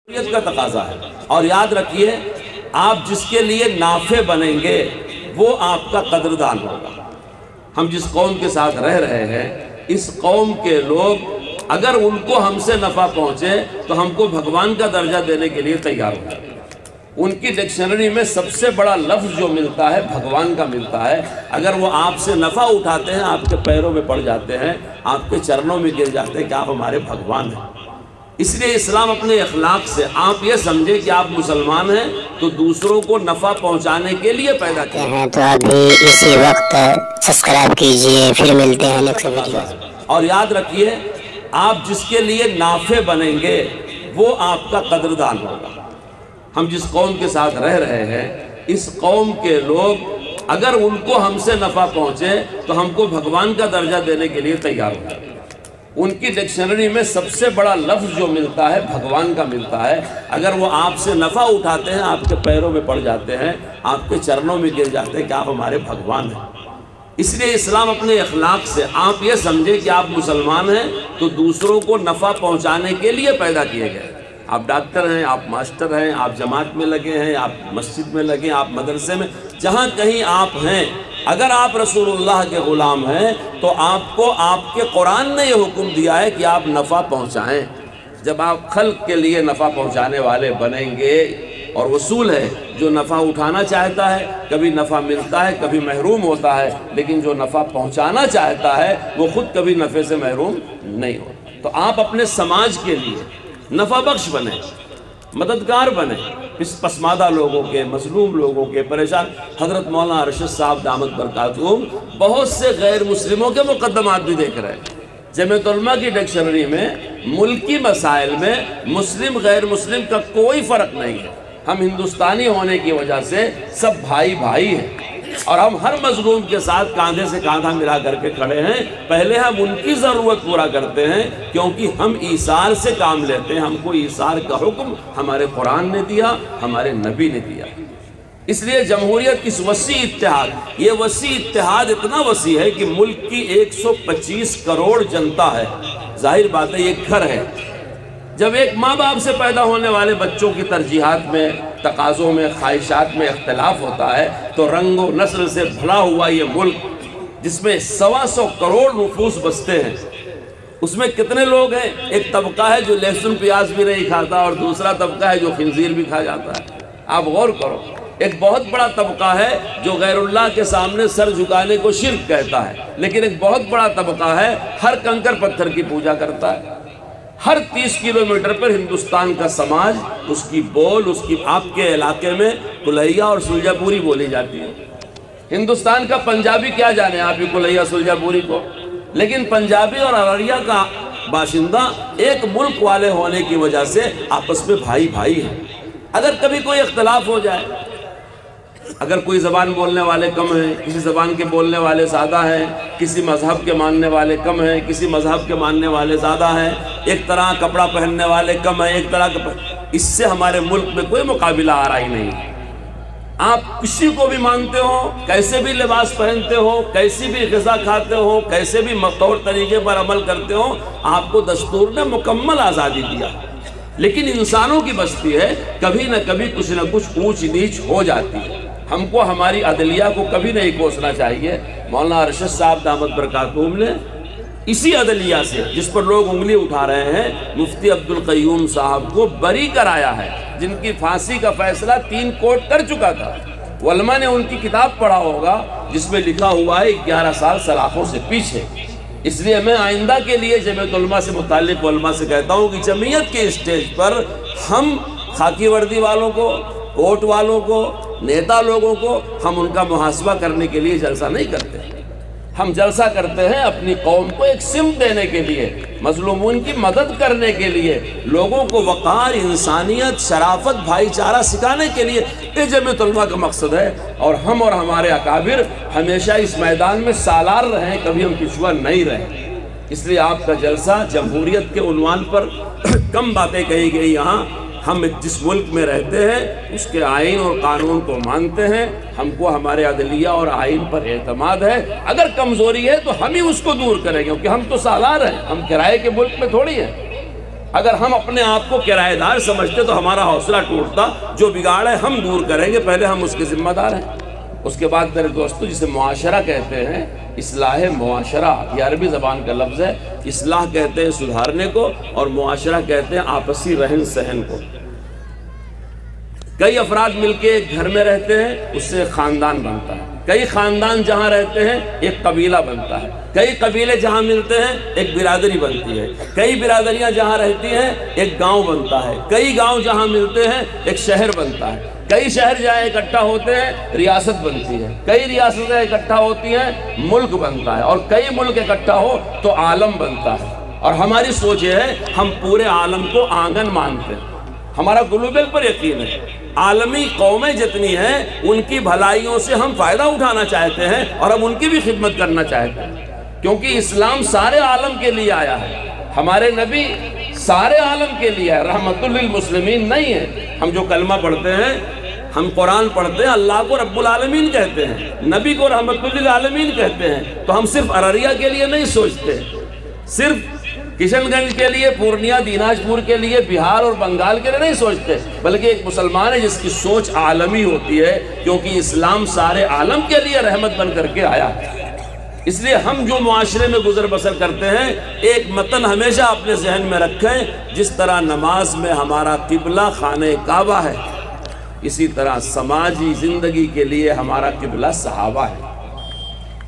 کا تقاضا ہے۔ اور یاد رکھیے، آپ جس کے لیے نافع بنیں گے وہ آپ کا قدردان ہوگا۔ ہم جس قوم کے ساتھ رہ رہے ہیں، اس قوم کے لوگ اگر ان کو ہم سے نفع پہنچے تو ہم کو بھگوان کا درجہ دینے کے لیے تیار ہوگا۔ ان کی ڈکشنری میں سب سے بڑا لفظ جو ملتا ہے بھگوان کا ملتا ہے۔ اگر وہ آپ سے نفع اٹھاتے ہیں، آپ کے پیروں میں پڑ جاتے ہیں، آپ کے چرنوں میں گر جاتے ہیں کہ آپ ہمارے بھگوان ہیں۔ اس لیے اسلام اپنے اخلاق سے آپ یہ سمجھے کہ آپ مسلمان ہیں تو دوسروں کو نفع پہنچانے کے لیے پیدا کیا ہیں، تو ابھی اسی وقت سبسکرائب کیجئے، پھر ملتے ہیں نیکسٹ ویڈیو۔ اور یاد رکھیے، آپ جس کے لیے نافع بنیں گے وہ آپ کا قدردان ہوگا۔ ہم جس قوم کے ساتھ رہ رہے ہیں، اس قوم کے لوگ اگر ان کو ہم سے نفع پہنچے تو ہم کو بھگوان کا درجہ دینے کے لیے تیار ہوگا۔ ان کی ڈکشنری میں سب سے بڑا لفظ جو ملتا ہے بھگوان کا ملتا ہے۔ اگر وہ آپ سے نفع اٹھاتے ہیں، آپ کے پیروں میں پڑ جاتے ہیں، آپ کے چرنوں میں گر جاتے ہیں کہ آپ ہمارے بھگوان ہیں۔ اس لیے اسلام اپنے اخلاق سے آپ یہ سمجھے کہ آپ مسلمان ہیں تو دوسروں کو نفع پہنچانے کے لیے پیدا کیے گئے۔ آپ ڈاکٹر ہیں، آپ ماسٹر ہیں، آپ جماعت میں لگے ہیں، آپ مسجد میں لگے ہیں، آپ مدرسے میں، جہاں کہیں آپ ہیں، اگر آپ رسول اللہ کے غلام ہیں تو آپ کو آپ کے قرآن نے یہ حکم دیا ہے کہ آپ نفع پہنچائیں۔ جب آپ خلق کے لیے نفع پہنچانے والے بنیں گے، اور اصول ہے جو نفع اٹھانا چاہتا ہے کبھی نفع ملتا ہے، کبھی محروم ہوتا ہے، لیکن جو نفع پہنچانا چاہتا ہے وہ خود کبھی نفع سے محروم نہیں ہوتا۔ تو آپ اپنے سماج کے لیے نفع بخش بنیں، مددگار بنیں، اس پسماندہ لوگوں کے، مظلوم لوگوں کے، پریشان۔ حضرت مولانا ارشد صاحب دامت برکاتہم بہت سے غیر مسلموں کے مقدمات بھی دیکھ رہے ہیں۔ جمعیت علماء کی ڈکشنری میں ملکی مسائل میں مسلم غیر مسلم کا کوئی فرق نہیں ہے۔ ہم ہندوستانی ہونے کی وجہ سے سب بھائی بھائی ہیں، اور ہم ہر مظلوم کے ساتھ کاندھے سے کاندھا ملا کر کے کھڑے ہیں۔ پہلے ہم ان کی ضرورت پورا کرتے ہیں، کیونکہ ہم ایثار سے کام لیتے ہیں۔ ہم کو ایثار کا حکم ہمارے قرآن نے دیا، ہمارے نبی نے دیا۔ اس لیے جمہوریت اس وسیع اتحاد، یہ وسیع اتحاد اتنا وسیع ہے کہ ملک کی 125 کروڑ جنتا ہے۔ ظاہر بات ہے یہ گھر ہے۔ جب ایک ماں باپ سے پیدا ہونے والے بچوں کی ترجیحات میں، تقاضوں میں، خواہشات میں اختلاف ہوتا ہے تو رنگ و نسل سے بھرا ہوا یہ ملک جس میں 125 کروڑ نفوس بستے ہیں، اس میں کتنے لوگ ہیں؟ ایک طبقہ ہے جو لہسن پیاز بھی نہیں کھاتا، اور دوسرا طبقہ ہے جو خنزیر بھی کھا جاتا ہے۔ آپ غور کرو، ایک بہت بڑا طبقہ ہے جو غیر اللہ کے سامنے سر جھکانے کو شرک کہتا ہے، لیکن ایک بہت بڑا طبقہ ہے ہر کنکر پتھر کی پوجا کرتا ہے۔ ہر 30 کلومیٹر پر ہندوستان کا سماج، اس کی بول، اس کی آپ کے علاقے میں کلیہ اور سلجھا پوری بولی جاتی ہے۔ ہندوستان کا پنجابی کیا جانے آپ ہی کلیہ سلجھا پوری کو، لیکن پنجابی اور ارریہ کا باشندہ ایک ملک والے ہونے کی وجہ سے آپس میں بھائی بھائی ہیں۔ اگر کبھی کوئی اختلاف ہو جائے، اگر کوئی زبان بولنے والے کم ہیں، کسی زبان کے بولنے والے زیادہ ہیں، کسی مذہب کے ماننے والے کم ہیں، کسی مذہب کے ماننے والے زیادہ ہیں، ایک طرح کپڑا پہننے والے کم ہیں، ایک طرح اس سے ہمارے ملک میں کوئی مقابلہ آ رہا ہی نہیں۔ آپ کسی کو بھی مانتے ہو، کیسے بھی لباس پہنتے ہو، کیسی بھی غذا کھاتے ہو، کیسے بھی طور طریقے پر عمل کرتے ہو، آپ کو دستور نے مکمل آزادی دیا، لیکن انسانوں کی بستی ہے، کبھی نہ کبھی کچھ نہ کچھ اونچ نیچ ہو جاتی ہے۔ ہم کو ہماری عدلیہ کو کبھی نہیں کوسنا چاہیے۔ مولانا ارشد صاحب دامت برکاتہم نے اسی عدلیہ سے، جس پر لوگ انگلی اٹھا رہے ہیں، مفتی عبدالقیوم صاحب کو بری کرایا ہے، جن کی پھانسی کا فیصلہ 3 کورٹ کر چکا تھا۔ علماء نے ان کی کتاب پڑھا ہوگا جس میں لکھا ہوا ہے 11 سال سلاخوں سے پیچھے۔ اس لیے میں آئندہ کے لیے جمعیت علماء سے متعلق علماء سے کہتا ہوں کہ جمعیت کے اسٹیج پر ہم خاکی وردی والوں کو، کوٹ والوں کو، نیتا لوگوں کو ہم ان کا محاسبہ کرنے کے لیے جلسہ نہیں کرتے۔ ہم جلسہ کرتے ہیں اپنی قوم کو ایک سمت دینے کے لیے، مظلومون کی مدد کرنے کے لیے، لوگوں کو وقار، انسانیت، شرافت، بھائی چارہ سکھانے کے لیے۔ یہ جمعیت علماء کا مقصد ہے، اور ہم اور ہمارے اکابر ہمیشہ اس میدان میں سالار رہیں، کبھی ہم پچھوا نہیں رہیں۔ اس لیے آپ کا جلسہ جمہوریت کے عنوان پر کم باتیں کہی گئی۔ یہاں ہم جس ملک میں رہتے ہیں اس کے آئین اور قانون کو مانتے ہیں، ہم کو ہمارے عدلیہ اور آئین پر اعتماد ہے۔ اگر کمزوری ہے تو ہم ہی اس کو دور کریں گے، کیونکہ ہم تو سالار ہیں، ہم کرائے کے ملک میں تھوڑی ہیں۔ اگر ہم اپنے آپ کو کرایہ دار سمجھتے تو ہمارا حوصلہ ٹوٹتا. جو بگاڑ ہے ہم دور کریں گے، پہلے ہم اس کے ذمہ دار ہیں. اس کے بعد میرے دوستو، جسے معاشرہ کہتے ہیں، اصلاح معاشرہ، یہ عربی زبان کا لفظ ہے. اصلاح کہتے ہیں سدھارنے کو، اور معاشرہ کہتے ہیں آپسی رہن سہن کو. کئی افراد مل کے ایک گھر میں رہتے ہیں، اس سے خاندان بنتا ہے. کئی خاندان جہاں رہتے ہیں ایک قبیلہ بنتا ہے. کئی قبیلے جہاں ملتے ہیں ایک برادری بنتی ہے. کئی برادریاں جہاں رہتی ہیں ایک گاؤں بنتا ہے. کئی گاؤں جہاں ملتے ہیں ایک شہر بنتا ہے. کئی شہر جہاں اکٹھا ہوتے ہیں ریاست بنتی ہے. کئی ریاستیں اکٹھا ہوتی ہیں ملک بنتا ہے. اور کئی ملک اکٹھا ہو تو عالم بنتا ہے. اور ہماری سوچ یہ ہے، ہم پورے عالم کو آنگن مانتے ہیں. ہمارا گلوبل پر یقین ہے. عالمی قومیں جتنی ہیں ان کی بھلائیوں سے ہم فائدہ اٹھانا چاہتے ہیں، اور ہم ان کی بھی خدمت کرنا چاہتے ہیں. کیونکہ اسلام سارے عالم کے لیے آیا ہے. ہمارے نبی سارے عالم کے لیے ہے، رحمت للمسلمین نہیں ہے. ہم جو کلمہ پڑھتے ہیں، ہم قرآن پڑھتے ہیں، اللہ کو رب العالمین کہتے ہیں، نبی کو رحمت للعالمین کہتے ہیں. تو ہم صرف ارریہ کے لیے نہیں سوچتے، صرف کشن گنج کے لیے، پورنیہ دیناج پور کے لیے، بہار اور بنگال کے لیے نہیں سوچتے، بلکہ ایک مسلمان ہے جس کی سوچ عالمی ہوتی ہے، کیونکہ اسلام سارے عالم کے لیے رحمت بن کر کے آیا ہے. اس لیے ہم جو معاشرے میں گزر بسر کرتے ہیں، ایک متن ہمیشہ اپنے ذہن میں رکھیں. جس طرح نماز میں ہمارا قبلہ خانہ کعبہ ہے، اسی طرح سماجی زندگی کے لیے ہمارا قبلہ صحابہ ہے.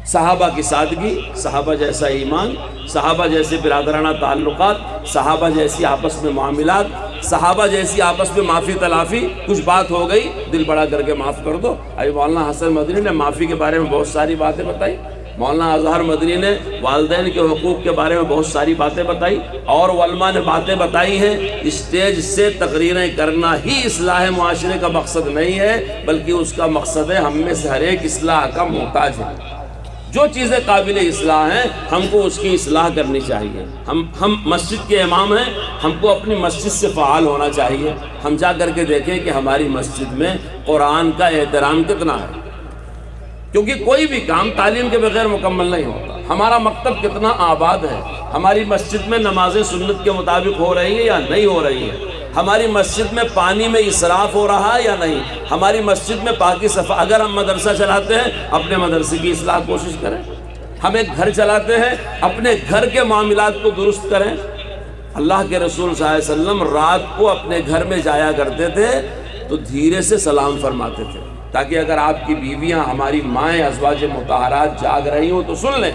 صحابہ کی سادگی، صحابہ جیسا ایمان، صحابہ جیسے برادرانہ تعلقات، صحابہ جیسی آپس میں معاملات، صحابہ جیسی آپس میں معافی تلافی. کچھ بات ہو گئی، دل بڑا کر کے معاف کر دو. ابھی مولانا حسن مدنی نے معافی کے بارے میں بہت ساری باتیں بتائی. مولانا اظہر مدنی نے والدین کے حقوق کے بارے میں بہت ساری باتیں بتائی، اور علماء نے باتیں بتائی ہیں. اسٹیج سے تقریریں کرنا ہی اصلاح معاشرے کا مقصد نہیں ہے، بلکہ اس کا مقصد ہے ہم میں سے ہر ایک اصلاح کا محتاج ہے. جو چیزیں قابل اصلاح ہیں ہم کو اس کی اصلاح کرنی چاہیے. ہم مسجد کے امام ہیں، ہم کو اپنی مسجد سے فعال ہونا چاہیے. ہم جا کر کے دیکھیں کہ ہماری مسجد میں قرآن کا احترام کتنا ہے، کیونکہ کوئی بھی کام تعلیم کے بغیر مکمل نہیں ہوتا. ہمارا مکتب کتنا آباد ہے، ہماری مسجد میں نمازیں سنت کے مطابق ہو رہی ہیں یا نہیں ہو رہی ہیں، ہماری مسجد میں پانی میں اسراف ہو رہا ہے یا نہیں، ہماری مسجد میں پاکی صفا. اگر ہم مدرسہ چلاتے ہیں اپنے مدرسے کی اصلاح کوشش کریں. ہم ایک گھر چلاتے ہیں، اپنے گھر کے معاملات کو درست کریں. اللہ کے رسول صلی اللہ علیہ وسلم رات کو اپنے گھر میں جایا کرتے تھے تو دھیرے سے سلام فرماتے تھے، تاکہ اگر آپ کی بیویاں، ہماری مائیں، ازواج مطہرات جاگ رہی ہوں تو سن لیں،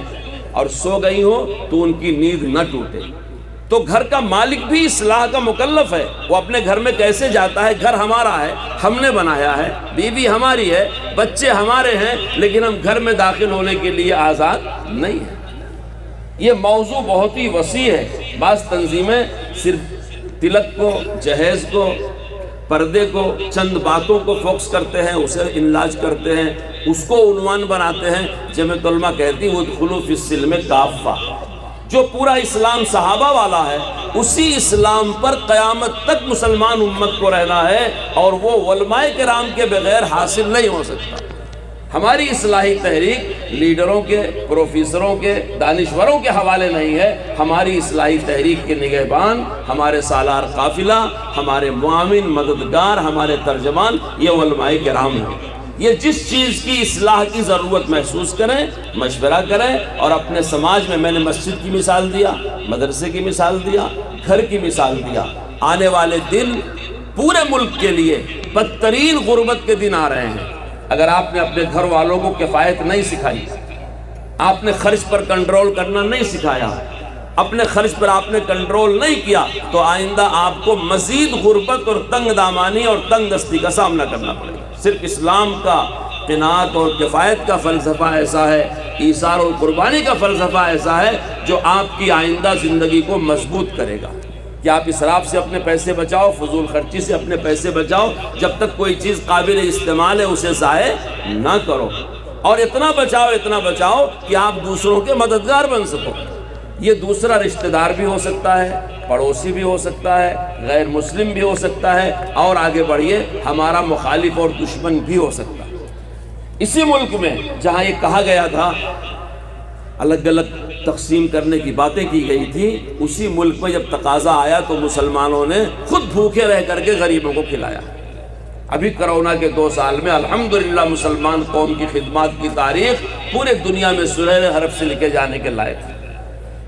اور سو گئی ہوں تو ان کی نیند نہ ٹوٹے. تو گھر کا مالک بھی اصلاح کا مکلف ہے. وہ اپنے گھر میں کیسے جاتا ہے؟ گھر ہمارا ہے، ہم نے بنایا ہے، بیوی ہماری ہے، بچے ہمارے ہیں، لیکن ہم گھر میں داخل ہونے کے لیے آزاد نہیں ہیں. یہ موضوع بہت ہی وسیع ہے. بعض تنظیمیں صرف تلک کو، جہیز کو، پردے کو، چند باتوں کو فوکس کرتے ہیں، اسے انلاج کرتے ہیں، اس کو عنوان بناتے ہیں. جمعیت علماء کہتی ہے وَادْخُلُوا فِی السِّلْمِ کَافَّةً. جو پورا اسلام صحابہ والا ہے، اسی اسلام پر قیامت تک مسلمان امت کو رہنا ہے، اور وہ علماء کرام کے بغیر حاصل نہیں ہو سکتا. ہماری اصلاحی تحریک لیڈروں کے، پروفیسروں کے، دانشوروں کے حوالے نہیں ہے. ہماری اصلاحی تحریک کے نگہبان ہمارے سالار قافلہ، ہمارے معاون، مددگار، ہمارے ترجمان، یہ علماء کرام ہیں. یہ جس چیز کی اصلاح کی ضرورت محسوس کریں، مشورہ کریں، اور اپنے سماج میں نے مسجد کی مثال دیا، مدرسے کی مثال دیا، گھر کی مثال دیا. آنے والے دن پورے ملک کے لیے بدترین غربت کے دن آ رہے ہیں. اگر آپ نے اپنے گھر والوں کو کفایت نہیں سکھائی، آپ نے خرچ پر کنٹرول کرنا نہیں سکھایا، اپنے خرچ پر آپ نے کنٹرول نہیں کیا، تو آئندہ آپ کو مزید غربت اور تنگ دامانی اور تنگ دستی کا سامنا کرنا پڑے گا. صرف اسلام کا قناعت اور کفایت کا فلسفہ ایسا ہے، ایثار اور قربانی کا فلسفہ ایسا ہے جو آپ کی آئندہ زندگی کو مضبوط کرے گا. کہ آپ اسراف سے اپنے پیسے بچاؤ، فضول خرچی سے اپنے پیسے بچاؤ. جب تک کوئی چیز قابل استعمال ہے اسے ضائع نہ کرو، اور اتنا بچاؤ کہ آپ دوسروں کے مددگار بن سکو. یہ دوسرا رشتہ دار بھی ہو سکتا ہے، پڑوسی بھی ہو سکتا ہے، غیر مسلم بھی ہو سکتا ہے، اور آگے بڑھیے ہمارا مخالف اور دشمن بھی ہو سکتا ہے. اسی ملک میں جہاں یہ کہا گیا تھا الگ الگ تقسیم کرنے کی باتیں کی گئی تھی، اسی ملک میں جب تقاضا آیا تو مسلمانوں نے خود بھوکے رہ کر کے غریبوں کو کھلایا۔ ابھی کرونا کے 2 سال میں الحمدللہ مسلمان قوم کی خدمات کی تاریخ پورے دنیا میں سنہرے حرف سے لکھے جانے کے لائق ہے۔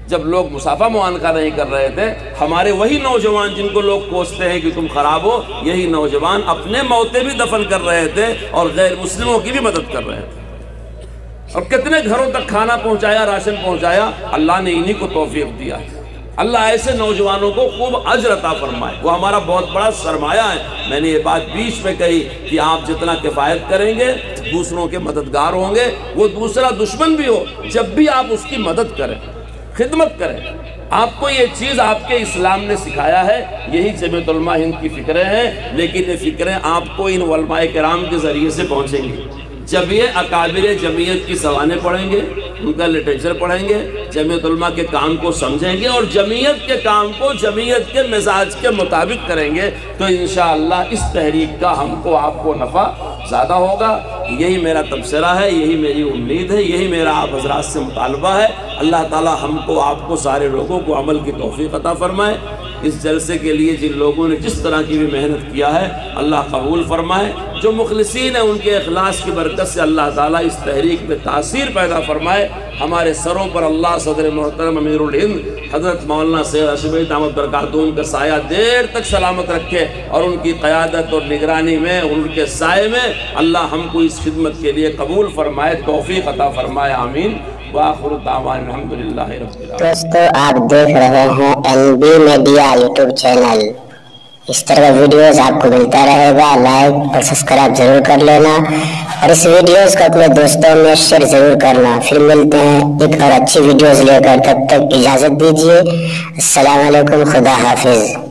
جب لوگ مسافہ معانقہ نہیں کر رہے تھے، ہمارے وہی نوجوان جن کو لوگ کوستے ہیں کہ تم خراب ہو، یہی نوجوان اپنے موتیں بھی دفن کر رہے تھے اور غیر مسلموں کی بھی مدد کر رہے تھے، اور کتنے گھروں تک کھانا پہنچایا، راشن پہنچایا۔ اللہ نے انہی کو توفیق دیا۔ اللہ ایسے نوجوانوں کو خوب اجر عطا فرمائے، وہ ہمارا بہت بڑا سرمایہ ہے۔ میں نے یہ بات بیچ میں کہی کہ آپ جتنا کفایت کریں گے، دوسروں کے مددگار ہوں گے، وہ دوسرا دشمن بھی ہو، جب بھی آپ اس کی مدد کریں، خدمت کریں۔ آپ کو یہ چیز آپ کے اسلام نے سکھایا ہے، یہی جمعیت علماء ہند کی فکریں ہیں، لیکن یہ فکریں آپ کو ان علماء کرام کے ذریعے سے پہنچیں گی۔ جب یہ اکابر جمعیت کی سوانح پڑھیں گے، ان کا لٹریچر پڑھیں گے، جمعیت علماء کے کام کو سمجھیں گے اور جمعیت کے کام کو جمعیت کے مزاج کے مطابق کریں گے، تو انشاءاللہ اس تحریک کا ہم کو آپ کو نفع زیادہ ہوگا۔ یہی میرا تبصرہ ہے، یہی میری امید ہے، یہی میرا آپ حضرات سے مطالبہ ہے۔ اللہ تعالی ہم کو، آپ کو، سارے لوگوں کو عمل کی توفیق عطا فرمائے۔ اس جلسے کے لیے جن لوگوں نے جس طرح کی بھی محنت کیا ہے، اللہ قبول فرمائے۔ جو مخلصین ہیں ان کے اخلاص کی برکت سے اللہ تعالیٰ اس تحریک میں تاثیر پیدا فرمائے۔ ہمارے سروں پر اللہ صدر محترم امیر الہند حضرت مولانا سید اشرف دامت برکاتہم کا سایہ دیر تک سلامت رکھے، اور ان کی قیادت اور نگرانی میں، ان کے سائے میں اللہ ہم کو اس خدمت کے لیے قبول فرمائے، توفیق عطا فرمائے، آمین۔ وآخر دعوانا الحمدللہ رب العالمین۔ دوستو آپ دیکھ رہے ہیں NB میڈیا یوٹیوب چینل۔ اس طرح کا ویڈیوز آپ کو ملتا رہے گا، لائک اور سبسکرائب ضرور کر لینا، اور اس ویڈیوز کو اپنے دوستوں میں شیئر ضرور کرنا۔ پھر ملتے ہیں ایک اور اچھی ویڈیوز لے کر، تب تک اجازت دیجیے۔ السلام علیکم، خدا حافظ۔